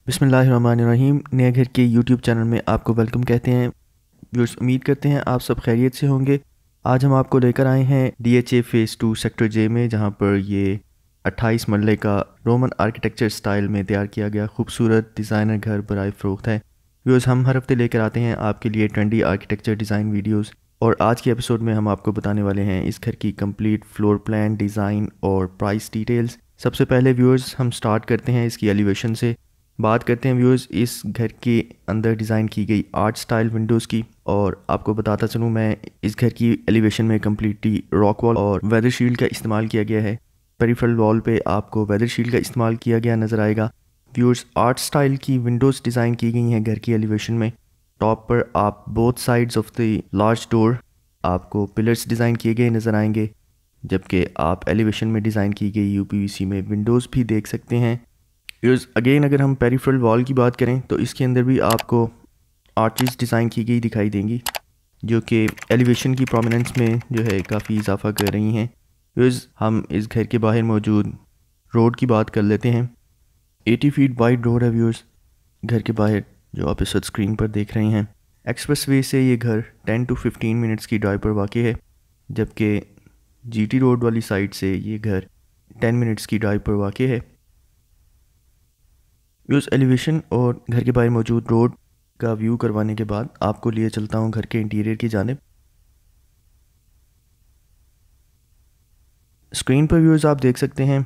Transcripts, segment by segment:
बिस्मिल्लाहिर्रहमानिर्रहीम। नए घर के यूट्यूब चैनल में आपको वेलकम कहते हैं। व्यूअर्स, उम्मीद करते हैं आप सब खैरियत से होंगे। आज हम आपको लेकर आए हैं DHA फ़ेज़ 2 सेक्टर जे में, जहां पर ये 28 मरले का रोमन आर्किटेक्चर स्टाइल में तैयार किया गया खूबसूरत डिज़ाइनर घर बराए फ़रोख्त है। व्यूअर्स, हम हर हफ्ते लेकर आते हैं आपके लिए ट्रेंडी आर्किटेक्चर डिज़ाइन वीडियोज़, और आज के एपिसोड में हम आपको बताने वाले हैं इस घर की कंप्लीट फ्लोर प्लान, डिज़ाइन और प्राइस डिटेल्स। सबसे पहले व्यूअर्स, हम स्टार्ट करते हैं इसकी एलिवेशन से। बात करते हैं व्यूअर्स इस घर के अंदर डिज़ाइन की गई आर्ट स्टाइल विंडोज़ की, और आपको बताता चलूँ मैं, इस घर की एलिवेशन में कम्प्लीटली रॉक वॉल और वेदर शील्ड का इस्तेमाल किया गया है। पेरिफेरल वॉल पे आपको वेदर शील्ड का इस्तेमाल किया गया नज़र आएगा। व्यूअर्स, आर्ट स्टाइल की विंडोज़ डिज़ाइन की गई हैं घर की एलिवेशन में। टॉप पर आप both sides of the large door आपको पिलर्स डिज़ाइन किए गए नज़र आएंगे, जबकि आप एलिवेशन में डिज़ाइन की गई UPVC में विंडोज़ भी देख सकते हैं। अगेन, अगर हम पेरिफेरल वॉल की बात करें तो इसके अंदर भी आपको आर्चेस डिज़ाइन की गई दिखाई देंगी, जो कि एलिवेशन की प्रोमिनेंस में जो है काफ़ी इजाफा कर रही हैं। हम इस घर के बाहर मौजूद रोड की बात कर लेते हैं। 80 फीट वाइड रोड है व्यूअर्स घर के बाहर, जो आप इस वक्त स्क्रीन पर देख रहे हैं। एक्सप्रेसवे से ये घर 10 to 15 मिनट्स की ड्राइव पर वाक़ है, जबकि GT रोड वाली साइड से ये घर 10 मिनट्स की ड्राइव पर वाक़ है। व्यूअर्स, एलिवेशन और घर के बाहर मौजूद रोड का व्यू करवाने के बाद आपको लिए चलता हूँ घर के इंटीरियर की जानिब। स्क्रीन पर व्यूअर्स आप देख सकते हैं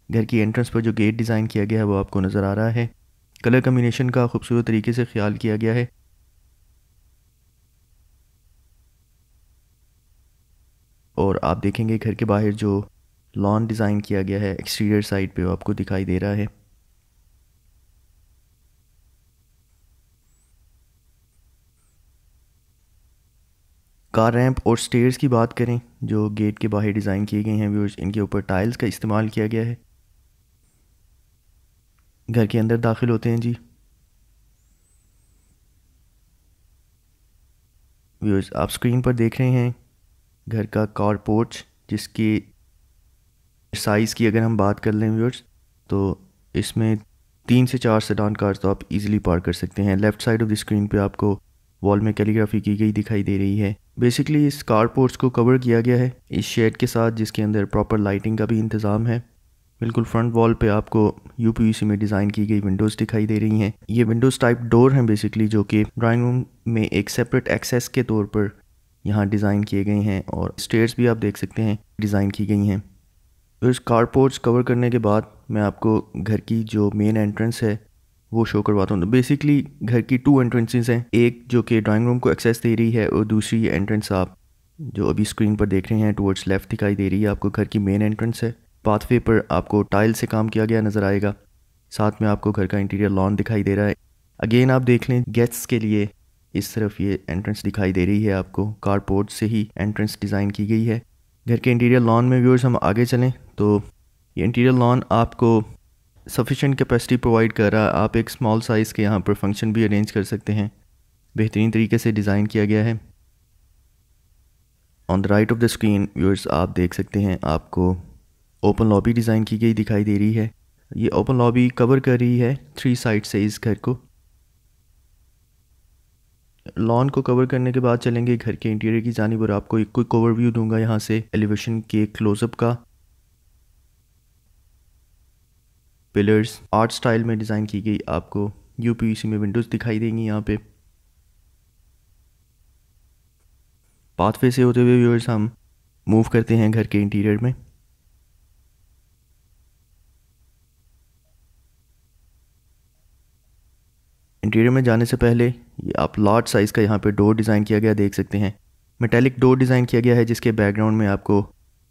घर की एंट्रेंस पर जो गेट डिज़ाइन किया गया है वो आपको नज़र आ रहा है। कलर कम्बिनेशन का खूबसूरत तरीके से ख्याल किया गया है। और आप देखेंगे घर के बाहर जो लॉन डिज़ाइन किया गया है एक्सटीरियर साइड पे, वो आपको दिखाई दे रहा है। कार रैंप और स्टेयर्स की बात करें जो गेट के बाहर डिज़ाइन किए गए हैं व्यूअर्स, इनके ऊपर टाइल्स का इस्तेमाल किया गया है। घर के अंदर दाखिल होते हैं जी। व्यूअर्स, आप स्क्रीन पर देख रहे हैं घर का कार पोर्च, जिसकी साइज़ की अगर हम बात कर लें व्यूअर्स, तो इसमें 3 से 4 सेडान कार्स तो आप इजीली पार्क कर सकते हैं। Left side of the screen पे आपको वॉल में कैलीग्राफी की गई दिखाई दे रही है। बेसिकली इस कार पोर्च को कवर किया गया है इस शेड के साथ, जिसके अंदर प्रॉपर लाइटिंग का भी इंतज़ाम है। बिल्कुल फ्रंट वॉल पे आपको UPVC में डिज़ाइन की गई विंडोज़ दिखाई दे रही हैं। ये विंडोज़ टाइप डोर हैं बेसिकली, जो कि ड्राइंग रूम में एक सेपरेट एक्सेस के तौर पर यहाँ डिज़ाइन किए गए हैं, और स्टेयर्स भी आप देख सकते हैं डिज़ाइन की गई हैं। तो इस कार पोर्च कवर करने के बाद मैं आपको घर की जो मेन एंट्रेंस है वो शो करवाता हूँ। तो बेसिकली घर की 2 एंट्रेंसेस हैं, एक जो कि ड्राइंग रूम को एक्सेस दे रही है, और दूसरी एंट्रेंस आप जो अभी स्क्रीन पर देख रहे हैं टुवर्ड्स लेफ़्ट दिखाई दे रही है, आपको घर की मेन एंट्रेंस है। पाथवे पर आपको टाइल से काम किया गया नज़र आएगा। साथ में आपको घर का इंटीरियर लॉन दिखाई दे रहा है। अगेन आप देख लें, गेस्ट्स के लिए इस तरफ ये एंट्रेंस दिखाई दे रही है, आपको कार पोर्च से ही एंट्रेंस डिज़ाइन की गई है। घर के इंटीरियर लॉन में व्यूअर्स हम आगे चलें तो ये इंटीरियर लॉन आपको सफिशेंट कैपेसिटी प्रोवाइड कर रहा है। आप एक स्मॉल साइज़ के यहाँ पर फंक्शन भी अरेंज कर सकते हैं। बेहतरीन तरीके से डिज़ाइन किया गया है। On the right of the screen viewers आप देख सकते हैं आपको ओपन लॉबी डिज़ाइन की गई दिखाई दे रही है। ये ओपन लॉबी कवर कर रही है 3 साइड से इस घर को। लॉन को कवर करने के बाद चलेंगे घर के इंटीरियर की जानिब, और आपको एक क्विक ओवरव्यू दूंगा यहाँ से एलिवेशन के क्लोजअप का। पिलर्स आर्ट स्टाइल में डिज़ाइन की गई आपको UPVC में विंडोज़ दिखाई देंगी यहाँ पे। पाथवे से होते हुए व्यूअर्स हम मूव करते हैं घर के इंटीरियर में। इंटीरियर में जाने से पहले ये आप लार्ज साइज़ का यहाँ पे डोर डिज़ाइन किया गया देख सकते हैं। मेटेलिक डोर डिज़ाइन किया गया है, जिसके बैकग्राउंड में आपको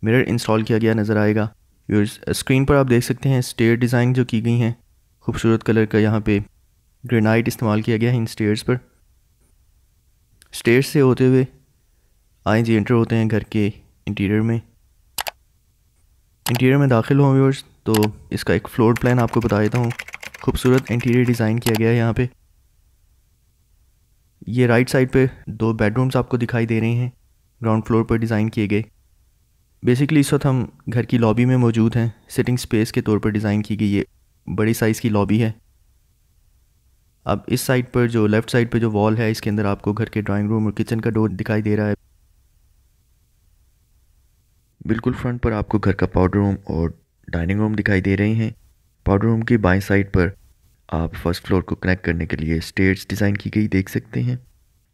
मिरर इंस्टॉल किया गया नज़र आएगा। व्यूअर्स, स्क्रीन पर आप देख सकते हैं स्टेयर डिज़ाइन जो की गई हैं, खूबसूरत कलर का यहाँ पे ग्रेनाइट इस्तेमाल किया गया है इन स्टेयर्स पर। स्टेयर्स से होते हुए आए जी एंटर होते हैं घर के इंटीरियर में। इंटीरियर में दाखिल हुआ व्यूअर्स तो इसका एक फ्लोर प्लान आपको बता देता हूँ। खूबसूरत इंटीरियर डिज़ाइन किया गया है यहाँ पे। ये राइट साइड पे 2 बेडरूम्स आपको दिखाई दे रहे हैं, ग्राउंड फ्लोर पर डिज़ाइन किए गए। बेसिकली इस वक्त हम घर की लॉबी में मौजूद हैं। सिटिंग स्पेस के तौर पर डिज़ाइन की गई ये बड़ी साइज़ की लॉबी है। अब इस साइड पर जो लेफ़्ट साइड पर जो वॉल है, इसके अंदर आपको घर के ड्राइंग रूम और किचन का डोर दिखाई दे रहा है। बिल्कुल फ्रंट पर आपको घर का पाउडर रूम और डाइनिंग रूम दिखाई दे रहे हैं। पाउडर रूम की बाएं साइड पर आप फर्स्ट फ्लोर को कनेक्ट करने के लिए स्टेयर्स डिज़ाइन की गई देख सकते हैं।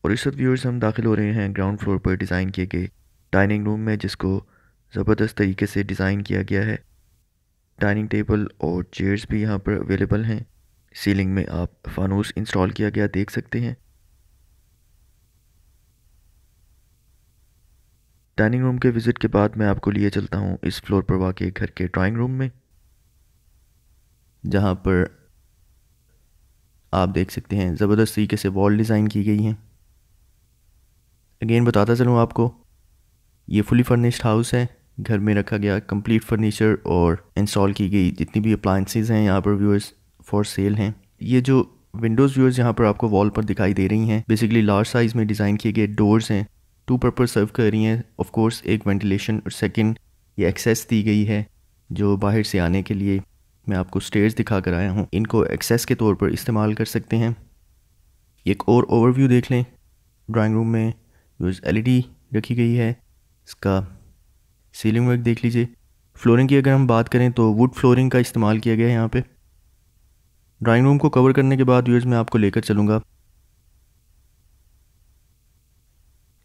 और इस वक्त व्यूअर्स हम दाखिल हो रहे हैं ग्राउंड फ्लोर पर डिज़ाइन किए गए डाइनिंग रूम में, जिसको ज़बरदस्त तरीके से डिज़ाइन किया गया है। डाइनिंग टेबल और चेयर्स भी यहाँ पर अवेलेबल हैं। सीलिंग में आप फानूस इंस्टॉल किया गया देख सकते हैं। डाइनिंग रूम के विज़िट के बाद मैं आपको लिए चलता हूँ इस फ्लोर पर वाक़ई घर के ड्राइंग रूम में, जहाँ पर आप देख सकते हैं ज़बरदस्त तरीके से वॉल डिज़ाइन की गई हैं। अगेन बताता चलूँ आपको, ये फुली फर्निश्ड हाउस है। घर में रखा गया कंप्लीट फर्नीचर और इंस्टॉल की गई जितनी भी अप्लाइंसेस हैं यहाँ पर व्यूअर्स फॉर सेल हैं। ये जो विंडोज़ व्यूअर्स यहाँ पर आपको वॉल पर दिखाई दे रही हैं, बेसिकली लार्ज साइज़ में डिज़ाइन किए गए डोर्स हैं। टू पर्पज़ सर्व कर रही हैं। ऑफ कोर्स एक वेंटिलेशन और सेकंड ये एक्सेस दी गई है जो बाहर से आने के लिए मैं आपको स्टेयर्स दिखा कर आया हूँ, इनको एक्सेस के तौर पर इस्तेमाल कर सकते हैं। एक और ओवरव्यू देख लें। ड्राइंग रूम में यूज एलईडी रखी गई है। इसका सीलिंग वर्क देख लीजिए। फ्लोरिंग की अगर हम बात करें तो वुड फ्लोरिंग का इस्तेमाल किया गया है यहाँ पे। ड्राइंग रूम को कवर करने के बाद व्यूअर्स मैं आपको लेकर चलूँगा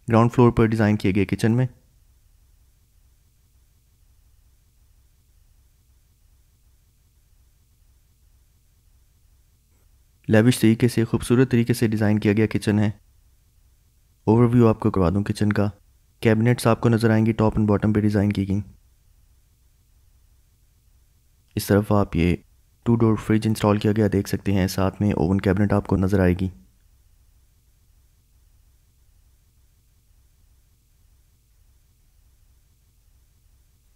ग्राउंड फ्लोर पर डिज़ाइन किए गए किचन में। लेविश तरीके से खूबसूरत तरीके से डिज़ाइन किया गया किचन है। ओवरव्यू आपको करवा दूँ किचन का। कैबिनेट्स आपको नज़र आएंगी टॉप एंड बॉटम पे डिज़ाइन की गई। इस तरफ आप ये 2 डोर फ्रिज इंस्टॉल किया गया देख सकते हैं। साथ में ओवन कैबिनेट आपको नज़र आएगी।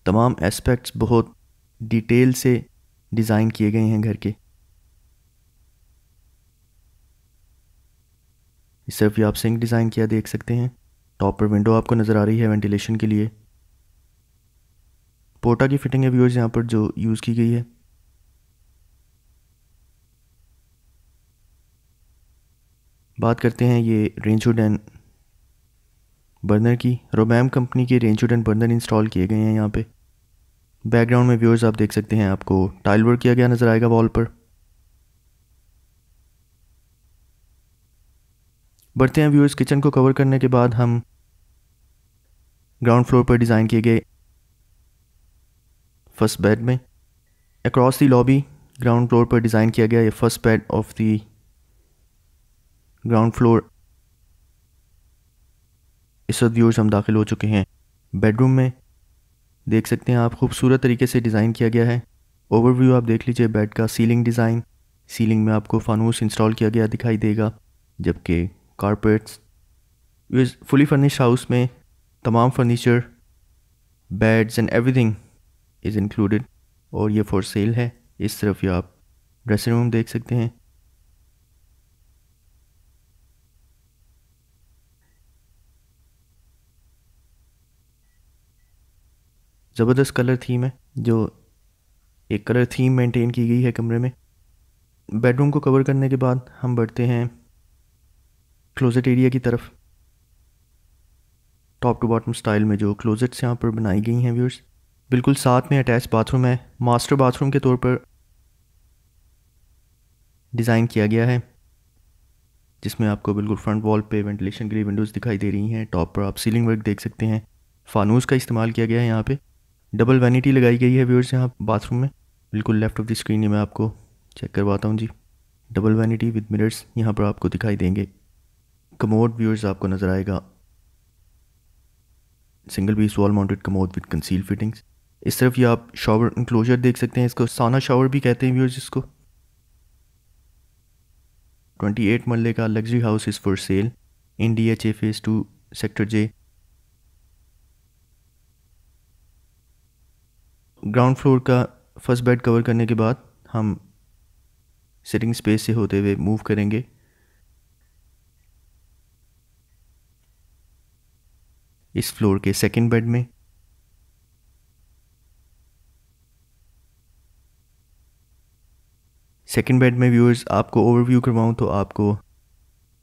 तमाम एस्पेक्ट्स बहुत डिटेल से डिज़ाइन किए गए हैं घर के। इस तरफ भी आप सिंक डिज़ाइन किया देख सकते हैं। टॉप पर विंडो आपको नज़र आ रही है वेंटिलेशन के लिए। पोर्टा की फिटिंग है व्यूअर्स यहाँ पर जो यूज़ की गई है। बात करते हैं ये रेंज हुड एंड बर्नर की। रोमैम कंपनी के range hood and burner install किए गए हैं यहाँ पे। बैकग्राउंड में व्यूअर्स आप देख सकते हैं आपको टाइल वर्क किया गया नज़र आएगा वॉल पर। बढ़ते हैं व्यूअर्स किचन को कवर करने के बाद हम ग्राउंड फ्लोर पर डिज़ाइन किए गए फर्स्ट बेड में। Across the lobby ground floor पर डिज़ाइन किया गया ये first bed of the ground floor. इस वक्त व्यूअर्स हम दाखिल हो चुके हैं बेडरूम में। देख सकते हैं आप खूबसूरत तरीके से डिज़ाइन किया गया है। ओवरव्यू आप देख लीजिए बेड का। सीलिंग डिज़ाइन, सीलिंग में आपको फानूस इंस्टॉल किया गया दिखाई देगा, जबकि कारपेट्स इस फुली फर्निश हाउस में तमाम furniture, beds and everything is included और ये फॉर सेल है। इस तरफ ये आप ड्रेसिंग रूम देख सकते हैं। ज़बरदस्त कलर थीम है, जो एक कलर थीम मेंटेन की गई है कमरे में। बेडरूम को कवर करने के बाद हम बढ़ते हैं क्लोजेट एरिया की तरफ। टॉप टू बॉटम स्टाइल में जो क्लोजेट्स यहाँ पर बनाई गई हैं व्यूअर्स, बिल्कुल साथ में अटैच बाथरूम है। मास्टर बाथरूम के तौर पर डिज़ाइन किया गया है, जिसमें आपको बिल्कुल फ्रंट वॉल पे वेंटिलेशन के लिए विंडोज़ दिखाई दे रही हैं। टॉप पर आप सीलिंग वर्क देख सकते हैं। फानूस का इस्तेमाल किया गया है यहाँ पे। डबल वैनिटी लगाई गई है व्यूअर्स यहाँ बाथरूम में। बिल्कुल लेफ्ट ऑफ द स्क्रीन मैं आपको चेक करवाता हूँ जी। डबल वैनिटी विद मिरर्स यहाँ पर आपको दिखाई देंगे। कमोड व्यूअर्स आपको नज़र आएगा, single piece wall mounted commode with conceal fittings. इस तरफ ये आप शावर इंक्लोजर देख सकते हैं, इसको साना शावर भी कहते हैं व्यूअर्स। इसको 28 मरले का luxury house is for sale in DHA phase 2 sector J। Ground floor का फर्स्ट बेड कवर करने के बाद हम सिटिंग स्पेस से होते हुए मूव करेंगे इस फ्लोर के सेकंड बेड में। सेकंड बेड में व्यूअर्स आपको ओवरव्यू करवाऊँ तो आपको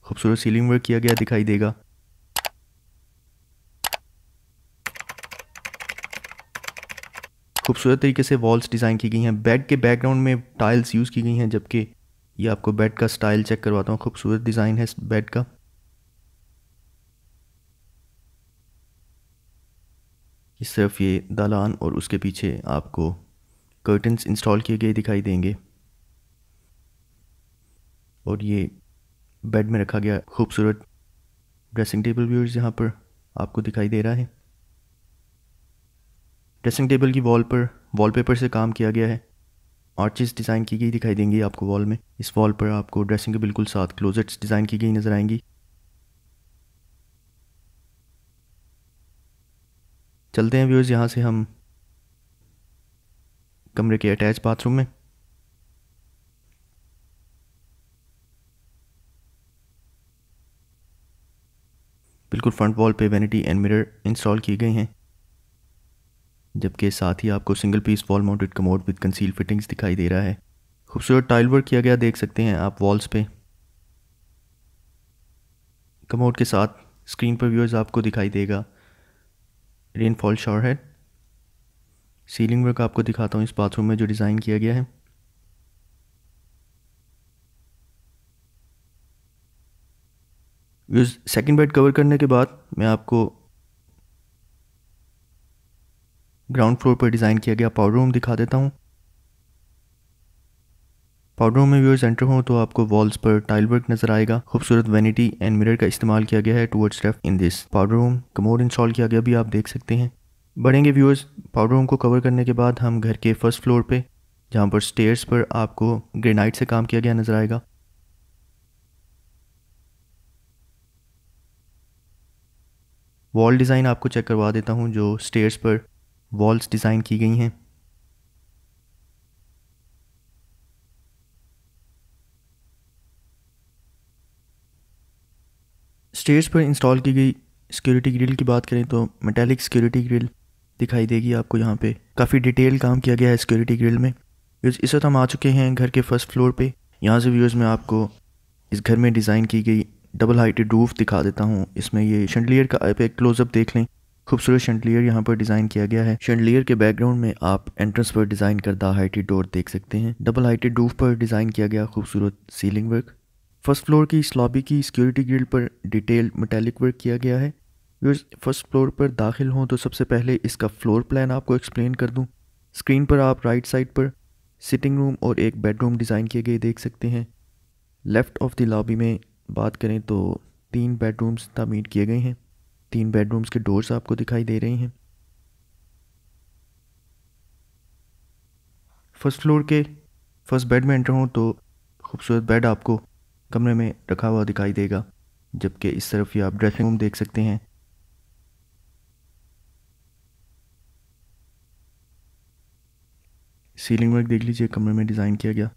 खूबसूरत सीलिंग वर्क किया गया दिखाई देगा। खूबसूरत तरीके से वॉल्स डिज़ाइन की गई हैं। बेड के बैकग्राउंड में टाइल्स यूज़ की गई हैं, जबकि ये आपको बेड का स्टाइल चेक करवाता हूँ। खूबसूरत डिज़ाइन है बेड का। इस तरफ ये दालान और उसके पीछे आपको कर्टन्स इंस्टॉल किए गए दिखाई देंगे और ये बेड में रखा गया खूबसूरत ड्रेसिंग टेबल व्यूअर्स यहाँ पर आपको दिखाई दे रहा है। ड्रेसिंग टेबल की वॉल पर वॉलपेपर से काम किया गया है। आर्चेस डिज़ाइन की गई दिखाई देंगी आपको वॉल में। इस वॉल पर आपको ड्रेसिंग के बिल्कुल साथ क्लोजेट्स डिज़ाइन की गई नज़र आएंगी। चलते हैं व्यूअर्स यहाँ से हम कमरे के अटैच बाथरूम में। बिल्कुल फ्रंट वॉल पे वैनिटी एंड मिरर इंस्टॉल किए गए हैं, जबकि साथ ही आपको single piece wall mounted commode with conceal fittings दिखाई दे रहा है। खूबसूरत टाइल वर्क किया गया देख सकते हैं आप वॉल्स पे। कमोड के साथ स्क्रीन पर व्यूअर्स आपको दिखाई देगा rainfall shower head. Ceiling work आपको दिखाता हूँ इस बाथरूम में जो डिज़ाइन किया गया है। व्यूअर्स सेकंड बेड कवर करने के बाद मैं आपको ग्राउंड फ्लोर पर डिज़ाइन किया गया पाउडर रूम दिखा देता हूँ। पाउडर रूम में व्यूअर्स एंटर हो तो आपको वॉल्स पर टाइल वर्क नजर आएगा। खूबसूरत वैनिटी एंड मिरर का इस्तेमाल किया गया है towards left in this powder room. Commode install किया गया भी आप देख सकते हैं। बढ़ेंगे व्यूअर्स पाउडर रूम को कवर करने के बाद हम घर के फर्स्ट फ्लोर पे, जहाँ पर स्टेयर्स पर आपको ग्रेनाइट से काम किया गया नजर आएगा। वॉल डिज़ाइन आपको चेक करवा देता हूँ जो स्टेयर्स पर वॉल्स डिज़ाइन की गई हैं। स्टेयर्स पर इंस्टॉल की गई सिक्योरिटी ग्रिल की बात करें तो मेटालिक सिक्योरिटी ग्रिल दिखाई देगी आपको। यहाँ पे काफ़ी डिटेल काम किया गया है सिक्योरिटी ग्रिल में। इस वक्त हम आ चुके हैं घर के फर्स्ट फ्लोर पे। यहाँ से व्यूअर्स मैं आपको इस घर में डिज़ाइन की गई डबल हाइटेड रूफ दिखा देता हूँ। इसमें ये शैंडलियर का आप एक क्लोजअप देख लें। खूबसूरत शैंडलियर यहाँ पर डिज़ाइन किया गया है। शैंडलियर के बैकग्राउंड में आप एंट्रेंस पर डिज़ाइन करदा हाइटेड डोर देख सकते हैं। डबल हाइटेड रूफ पर डिज़ाइन किया गया खूबसूरत सीलिंग वर्क। फर्स्ट फ्लोर की इस लॉबी की सिक्योरिटी ग्रिल पर डिटेल मेटालिक वर्क किया गया है। फर्स्ट फ्लोर पर दाखिल हों तो सबसे पहले इसका फ्लोर प्लान आपको एक्सप्लेन कर दूं। स्क्रीन पर आप राइट साइड पर सिटिंग रूम और एक बेडरूम डिज़ाइन किए गए देख सकते हैं। लेफ़्ट ऑफ द लॉबी में बात करें तो 3 बेडरूम्स तामीर किए गए हैं। 3 बेडरूम्स के डोर्स आपको दिखाई दे रहे हैं। फर्स्ट फ्लोर के फर्स्ट बेड में एंटर हों तो खूबसूरत बेड आपको कमरे में रखा हुआ दिखाई देगा, जबकि इस तरफ ही आप ड्रेसिंग रूम देख सकते हैं। सीलिंग वर्क देख लीजिए कमरे में डिज़ाइन किया गया।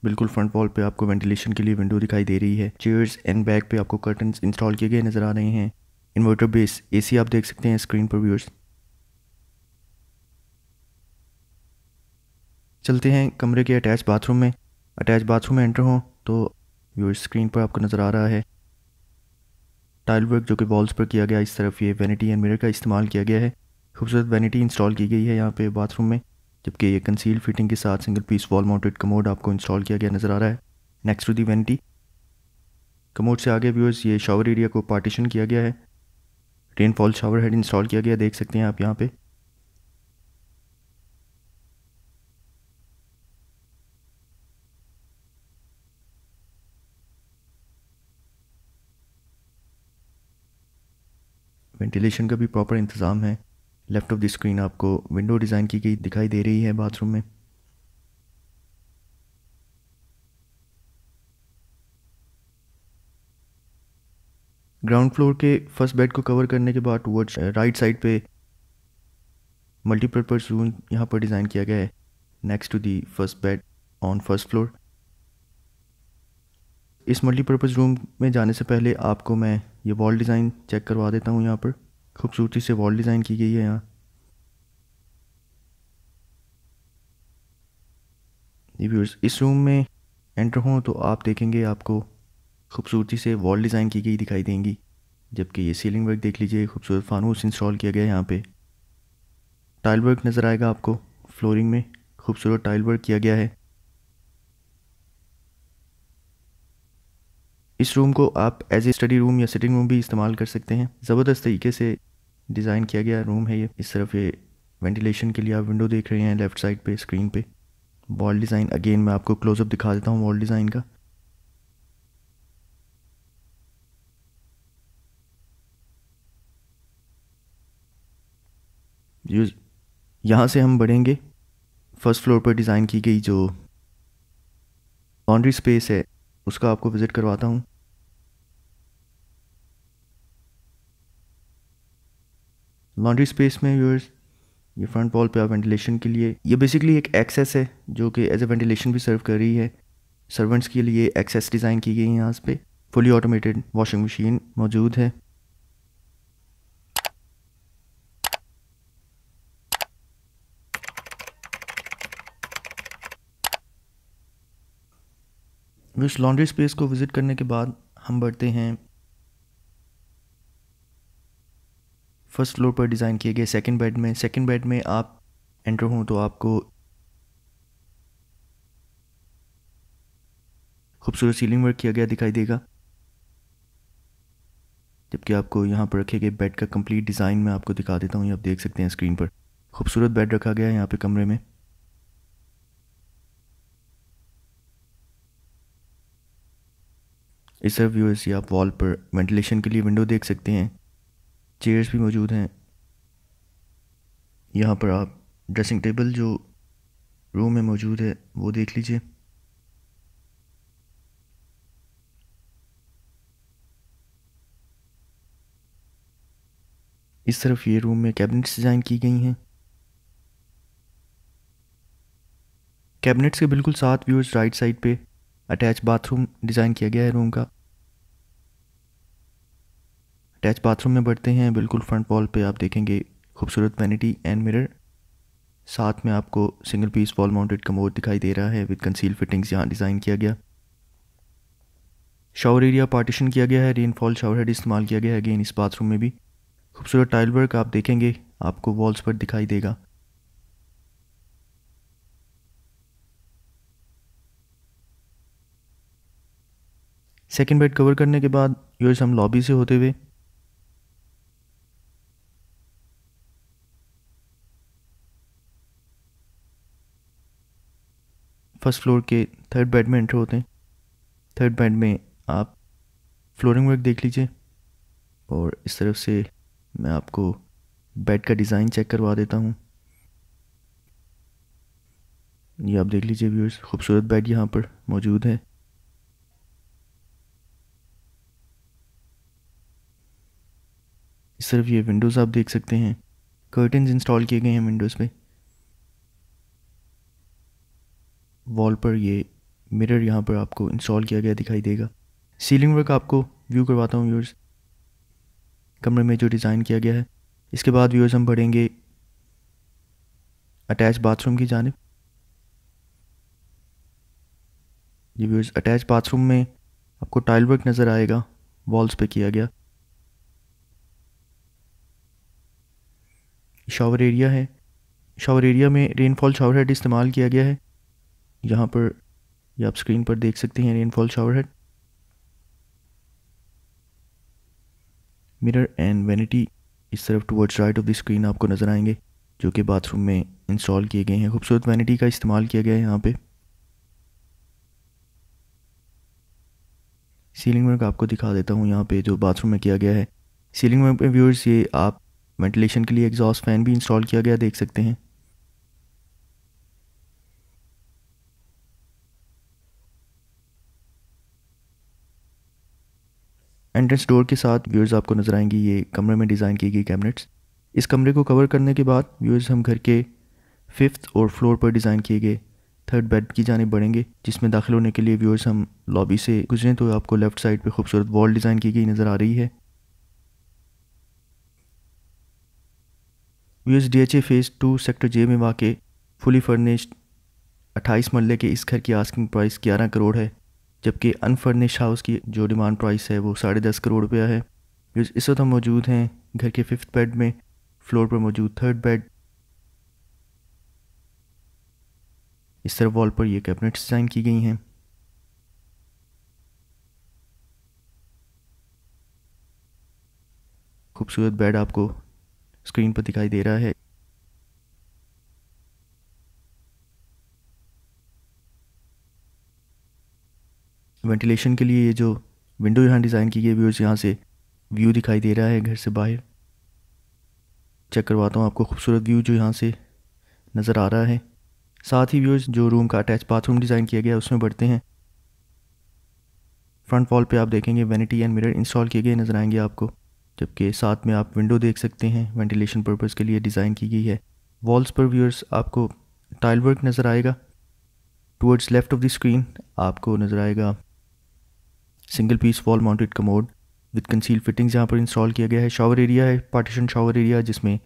बिल्कुल फ्रंट वॉल पे आपको वेंटिलेशन के लिए विंडो दिखाई दे रही है। चेयर्स एंड बैक पे आपको कर्टन्स इंस्टॉल किए गए नज़र आ रहे हैं। इन्वर्टर बेस एसी आप देख सकते हैं स्क्रीन पर व्यूअर्स। चलते हैं कमरे के अटैच बाथरूम में। अटैच बाथरूम में एंटर हों तो व्यूअर्स स्क्रीन पर आपको नज़र आ रहा है टाइल वर्क जो कि वॉल्स पर किया गया। इस तरफ ये वैनिटी एंड मिरर का इस्तेमाल किया गया है। खूबसूरत वैनिटी इंस्टॉल की गई है यहाँ पे बाथरूम में, जबकि ये कंसील फिटिंग के साथ single piece wall mounted commode आपको इंस्टॉल किया गया नज़र आ रहा है next to the vanity. Commode से आगे व्यूअर्स ये शावर एरिया को पार्टीशन किया गया है। रेनफॉल शावर हेड इंस्टॉल किया गया देख सकते हैं आप यहाँ पे। वेंटिलेशन का भी प्रॉपर इंतज़ाम है। लेफ़्ट ऑफ द स्क्रीन आपको विंडो डिज़ाइन की गई दिखाई दे रही है बाथरूम में। ग्राउंड फ्लोर के फर्स्ट बेड को कवर करने के बाद टुवर्ड्स राइट साइड पे मल्टीपर्पज़ रूम यहाँ पर डिज़ाइन किया गया है next to the first bed on first floor. इस मल्टीपर्पज़ रूम में जाने से पहले आपको मैं ये वॉल डिज़ाइन चेक करवा देता हूँ। यहाँ पर खूबसूरती से वॉल डिज़ाइन की गई है। यहाँ ये व्यूअर्स इस रूम में एंटर हों तो आप देखेंगे आपको खूबसूरती से वॉल डिज़ाइन की गई दिखाई देंगी, जबकि ये सीलिंग वर्क देख लीजिए, खूबसूरत फानूस इंस्टॉल किया गया है। यहाँ पे टाइल वर्क नज़र आएगा आपको, फ्लोरिंग में खूबसूरत टाइल वर्क किया गया है। इस रूम को आप एज ए स्टडी रूम या सिटिंग रूम भी इस्तेमाल कर सकते हैं। ज़बरदस्त तरीके से डिज़ाइन किया गया रूम है ये। इस तरफ ये वेंटिलेशन के लिए आप विंडो देख रहे हैं लेफ़्ट साइड पे स्क्रीन पे। वॉल डिज़ाइन अगेन मैं आपको क्लोजअप दिखा देता हूँ वॉल डिज़ाइन का। यहाँ से हम बढ़ेंगे, फर्स्ट फ्लोर पर डिज़ाइन की गई जो लॉन्ड्री स्पेस है उसका आपको विज़िट करवाता हूँ। लॉन्ड्री स्पेस में व्यूअर्स ये फ्रंट वॉल पे आप वेंटिलेशन के लिए, ये बेसिकली एक एक्सेस है जो कि एज ए वेंटिलेशन भी सर्व कर रही है। सर्वेंट्स के लिए एक्सेस डिज़ाइन की गई है। यहाँ पे फुली ऑटोमेटेड वॉशिंग मशीन मौजूद है। इस लॉन्ड्री स्पेस को विज़िट करने के बाद हम बढ़ते हैं फर्स्ट फ्लोर पर डिज़ाइन किए गए सेकंड बेड में। सेकंड बेड में आप एंटर हों तो आपको खूबसूरत सीलिंग वर्क किया गया दिखाई देगा, जबकि आपको यहाँ पर रखे गए बेड का कंप्लीट डिज़ाइन मैं आपको दिखा देता हूँ। ये आप देख सकते हैं स्क्रीन पर, खूबसूरत बेड रखा गया है यहाँ पे कमरे में। इस तरफ व्यूअर्स ये आप वॉल पर वेंटिलेशन के लिए विंडो देख सकते हैं, चेयर्स भी मौजूद हैं। यहाँ पर आप ड्रेसिंग टेबल जो रूम में मौजूद है वो देख लीजिए। इस तरफ ये रूम में कैबिनेट्स डिज़ाइन की गई हैं। कैबिनेट्स के बिल्कुल साथ व्यूअर्स राइट साइड पे अटैच बाथरूम डिज़ाइन किया गया है रूम का। अटैच बाथरूम में बढ़ते हैं, बिल्कुल फ्रंट वॉल पे आप देखेंगे खूबसूरत वैनिटी एंड मिरर, साथ में आपको single piece wall mounted commode दिखाई दे रहा है विद कंसील फिटिंग्स यहाँ डिज़ाइन किया गया। शावर एरिया पार्टीशन किया गया है, रेनफॉल शावर हेड इस्तेमाल किया गया है अगेन इस बाथरूम में भी। खूबसूरत टाइल वर्क आप देखेंगे आपको वॉल्स पर दिखाई देगा। सेकंड बेड कवर करने के बाद यूएस हम लॉबी से होते हुए फर्स्ट फ्लोर के थर्ड बेड में एंटर होते हैं। थर्ड बेड में आप फ्लोरिंग वर्क देख लीजिए, और इस तरफ से मैं आपको बेड का डिज़ाइन चेक करवा देता हूँ। ये आप देख लीजिए व्यूअर्स, खूबसूरत बेड यहाँ पर मौजूद है। इस तरफ ये विंडोज़ आप देख सकते हैं, कर्टन्स इंस्टॉल किए गए हैं विंडोज़ पे। वॉल पर ये मिरर यहाँ पर आपको इंस्टॉल किया गया दिखाई देगा। सीलिंग वर्क आपको व्यू करवाता हूँ व्यूअर्स, कमरे में जो डिज़ाइन किया गया है। इसके बाद व्यूअर्स हम बढ़ेंगे अटैच बाथरूम की जानिब। ये व्यूअर्स अटैच बाथरूम में आपको टाइल वर्क नज़र आएगा वॉल्स पे किया गया। शावर एरिया है, शावर एरिया में रेनफॉल शावर हेड इस्तेमाल किया गया है। यहाँ पर ये आप स्क्रीन पर देख सकते हैं rainfall shower head. Mirror and vanity इस तरफ towards right of the screen आपको नज़र आएंगे, जो कि बाथरूम में इंस्टॉल किए गए हैं। खूबसूरत वैनिटी का इस्तेमाल किया गया है यहाँ पे। सीलिंग वर्क आपको दिखा देता हूँ यहाँ पे जो बाथरूम में किया गया है। सीलिंग वर्क पे व्यूअर्स ये आप वेंटिलेशन के लिए एग्जॉस्ट फैन भी इंस्टॉल किया गया देख सकते हैं। एंट्रेंस डोर के साथ व्यूअर्स आपको नज़र आएंगी ये कमरे में डिज़ाइन की गई कैबिनेट्स। इस कमरे को कवर करने के बाद व्यूअर्स हम घर के फिफ्थ और फ्लोर पर डिज़ाइन किए गए थर्ड बेड की जानिब बढ़ेंगे, जिसमें दाखिल होने के लिए व्यूअर्स हम लॉबी से गुजरें तो आपको लेफ़्ट साइड पे खूबसूरत वॉल डिज़ाइन की गई नज़र आ रही है। Viewers DHA phase 2 sector J में वाक़ फुली फर्निश्ड 28 मरले के इस घर की आस्किंग प्राइस 11 करोड़ है, जबकि अनफर्निश हाउस की जो डिमांड प्राइस है वो 10.5 करोड़ रुपया है। इस वक्त हम मौजूद हैं घर के 5th बेड में, फ्लोर पर मौजूद 3rd बेड। इस तरफ वॉल पर ये कैबिनेट्स डिज़ाइन की गई हैं। खूबसूरत बेड आपको स्क्रीन पर दिखाई दे रहा है। वेंटिलेशन के लिए ये जो विंडो यहाँ डिज़ाइन की गई व्यूअर्स, यहाँ से व्यू दिखाई दे रहा है घर से बाहर। चेक करवाता हूँ आपको खूबसूरत व्यू जो यहाँ से नज़र आ रहा है। साथ ही व्यूअर्स जो रूम का अटैच बाथरूम डिज़ाइन किया गया है उसमें बढ़ते हैं। फ्रंट वॉल पे आप देखेंगे वैनिटी एंड मिरर इंस्टॉल किए गए नज़र आएंगे आपको, जबकि साथ में आप विंडो देख सकते हैं, वेंटिलेशन पर्पज़ के लिए डिज़ाइन की गई है। वॉल्स पर व्यूअर्स आपको टाइल वर्क नज़र आएगा। Towards left of the screen आपको नज़र आएगा single piece wall mounted commode with conceal fittings यहाँ पर इंस्टॉल किया गया है। शॉवर एरिया है, पार्टीशन शॉवर एरिया, जिसमें